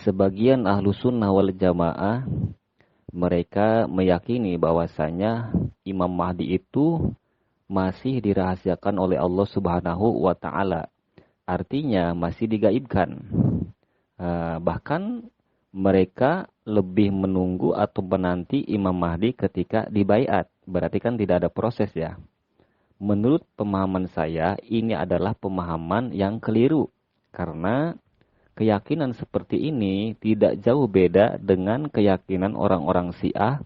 sebagian ahlu sunnah wal jamaah mereka meyakini bahwasanya Imam Mahdi itu masih dirahasiakan oleh Allah Subhanahu wa Ta'ala. Artinya masih digaibkan. Bahkan mereka lebih menunggu atau menanti Imam Mahdi ketika dibaiat. Berarti kan tidak ada proses ya. Menurut pemahaman saya, ini adalah pemahaman yang keliru. Karena keyakinan seperti ini tidak jauh beda dengan keyakinan orang-orang Syiah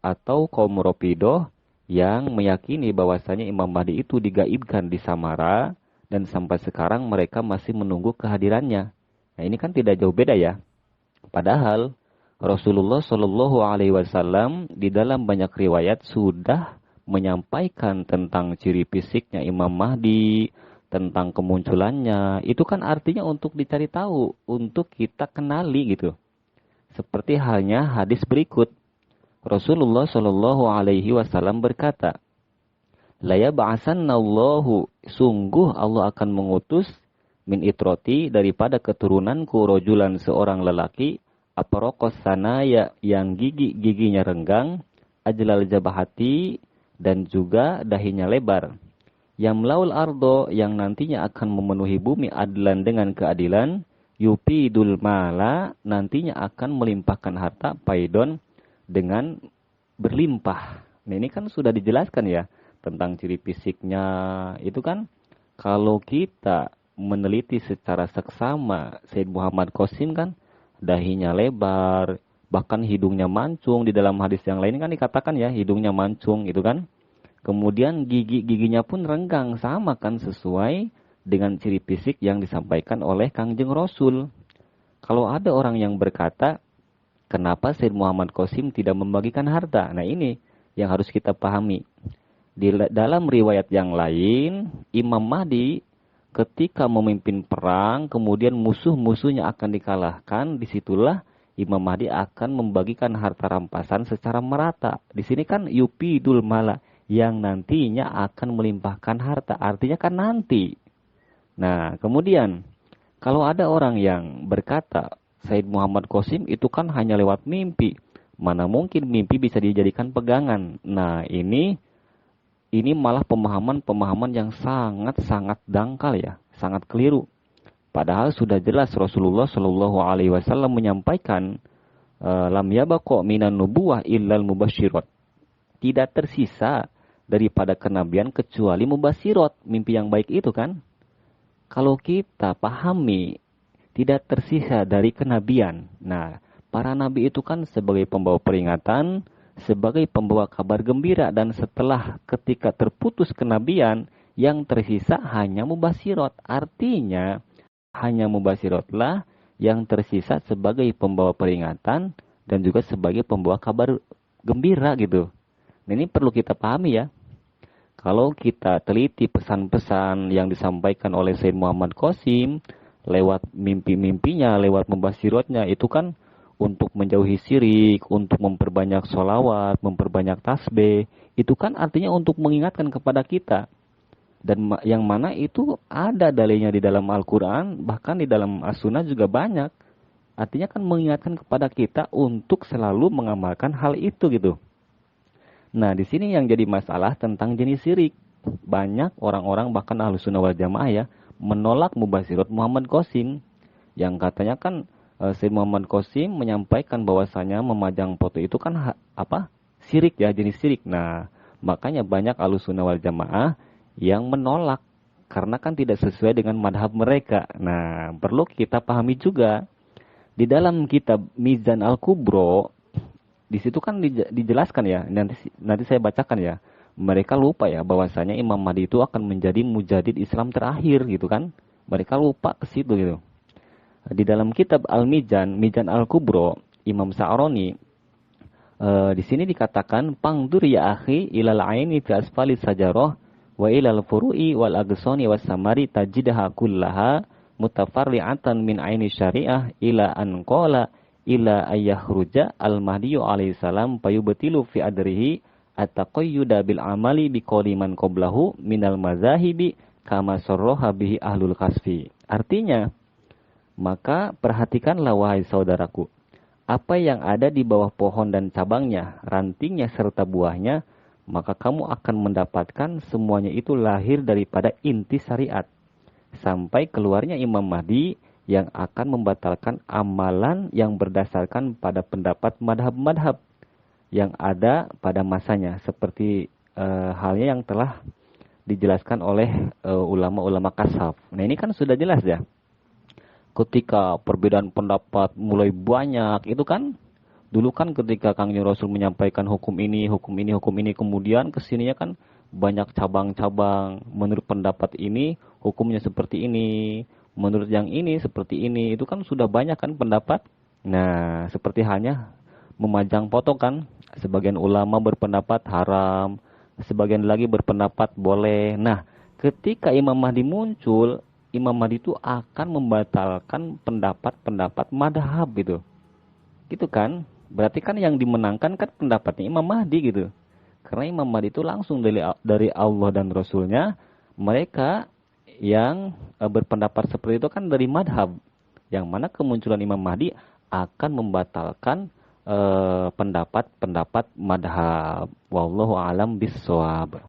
atau kaum Rafidah yang meyakini bahwasanya Imam Mahdi itu digaibkan di Samara dan sampai sekarang mereka masih menunggu kehadirannya. Nah, ini kan tidak jauh beda ya. Padahal Rasulullah Shallallahu Alaihi Wasallam di dalam banyak riwayat sudah menyampaikan tentang ciri fisiknya Imam Mahdi, tentang kemunculannya. Itu kan artinya untuk dicari tahu, untuk kita kenali gitu. Seperti halnya hadis berikut. Rasulullah Shallallahu Alaihi Wasallam berkata, "La yab'asannallahu, sungguh Allah akan mengutus min itroti daripada keturunanku rojulan seorang lelaki aparokos sanaya yang giginya renggang ajlal jabahati dan juga dahinya lebar yamlaul ardo yang nantinya akan memenuhi bumi adlan dengan keadilan yupidul mala nantinya akan melimpahkan harta paidon dengan berlimpah." Nah, ini kan sudah dijelaskan ya tentang ciri fisiknya. Itu kan kalau kita meneliti secara seksama, Said Muhammad Qasim kan dahinya lebar, bahkan hidungnya mancung. Di dalam hadis yang lain kan dikatakan ya hidungnya mancung itu kan. Kemudian giginya pun renggang, sama kan sesuai dengan ciri fisik yang disampaikan oleh Kangjeng Rasul. Kalau ada orang yang berkata, kenapa Said Muhammad Qasim tidak membagikan harta? Nah, ini yang harus kita pahami. Di dalam riwayat yang lain, Imam Mahdi ketika memimpin perang, kemudian musuh-musuhnya akan dikalahkan, disitulah Imam Mahdi akan membagikan harta rampasan secara merata. Di sini kan yupidul mala, yang nantinya akan melimpahkan harta. Artinya kan nanti. Nah, kemudian kalau ada orang yang berkata, Said Muhammad Qasim itu kan hanya lewat mimpi. Mana mungkin mimpi bisa dijadikan pegangan. Nah, ini malah pemahaman yang sangat-sangat dangkal ya, sangat keliru. Padahal sudah jelas Rasulullah Shallallahu Alaihi Wasallam menyampaikan lam yabqa minan nubuwah illal mubasyirat. Tidak tersisa daripada kenabian kecuali mubasyirat, mimpi yang baik itu kan. Kalau kita pahami tidak tersisa dari kenabian. Nah, para nabi itu kan sebagai pembawa peringatan, sebagai pembawa kabar gembira, dan setelah ketika terputus kenabian yang tersisa hanya mubasyirat. Artinya hanya mubasyiratlah yang tersisa sebagai pembawa peringatan dan juga sebagai pembawa kabar gembira gitu. Nah, ini perlu kita pahami ya. Kalau kita teliti pesan-pesan yang disampaikan oleh Said Muhammad Qasim lewat mimpi-mimpinya, lewat mubasyiratnya, itu kan untuk menjauhi syirik, untuk memperbanyak sholawat, memperbanyak tasbih. Itu kan artinya untuk mengingatkan kepada kita. Dan yang mana itu ada dalilnya di dalam Al-Quran, bahkan di dalam As-Sunnah juga banyak. Artinya kan mengingatkan kepada kita untuk selalu mengamalkan hal itu gitu. Nah, di sini yang jadi masalah tentang jenis syirik. Banyak orang-orang bahkan Ahlus Sunnah wal Jamaah ya menolak mubasyirat Muhammad Qasim. Yang katanya kan Said Muhammad Qasim menyampaikan bahwasanya memajang foto itu kan syirik ya, jenis syirik. Nah, makanya banyak Ahlus Sunnah wal Jamaah yang menolak karena kan tidak sesuai dengan madhab mereka. Nah, perlu kita pahami juga di dalam kitab Mizan Al-Kubro, di situ kan dijelaskan ya, nanti saya bacakan ya. Mereka lupa ya bahwasanya Imam Mahdi itu akan menjadi mujadid Islam terakhir gitu kan. Mereka lupa ke situ gitu. Di dalam kitab Al-Mizan, Mizan Al-Kubro, Imam Sa'roni di sini dikatakan pangdur ya akhi ilal aini fi asfali sajarah wa ilal furu'i wal agsani was samari tajidaha kullaha mutafarri'atan min aini syariah ila an qala ila ayyahruja al-mahdiyu alaihi salam payubtilu fi adrihi at-taqayyuda bil amali biqawli man qablahu minal mazahibi kama sarraha bihi ahlul kasfi. Artinya Maka perhatikanlah wahai saudaraku, apa yang ada di bawah pohon dan cabangnya, rantingnya serta buahnya, maka kamu akan mendapatkan semuanya itu lahir daripada inti syariat. Sampai keluarnya Imam Mahdi yang akan membatalkan amalan yang berdasarkan pada pendapat madhab-madhab yang ada pada masanya. Seperti halnya yang telah dijelaskan oleh ulama-ulama kasaf. Nah ini kan sudah jelas ya. Ketika perbedaan pendapat mulai banyak, itu kan dulu kan ketika Kangjeng Rasul menyampaikan hukum ini, hukum ini, hukum ini, kemudian kesininya kan banyak cabang-cabang. Menurut pendapat ini, hukumnya seperti ini. Menurut yang ini, seperti ini. Itu kan sudah banyak kan pendapat. Nah, seperti halnya memajang foto kan. Sebagian ulama berpendapat haram, sebagian lagi berpendapat boleh. Nah, ketika Imam Mahdi muncul, Imam Mahdi itu akan membatalkan pendapat-pendapat madhab gitu. Gitu kan? Berarti kan yang dimenangkan kan pendapatnya Imam Mahdi gitu. Karena Imam Mahdi itu langsung dari Allah dan Rasulnya. Mereka yang berpendapat seperti itu kan dari madhab. Yang mana kemunculan Imam Mahdi akan membatalkan pendapat-pendapat madhab. Wallahu alam bissawab.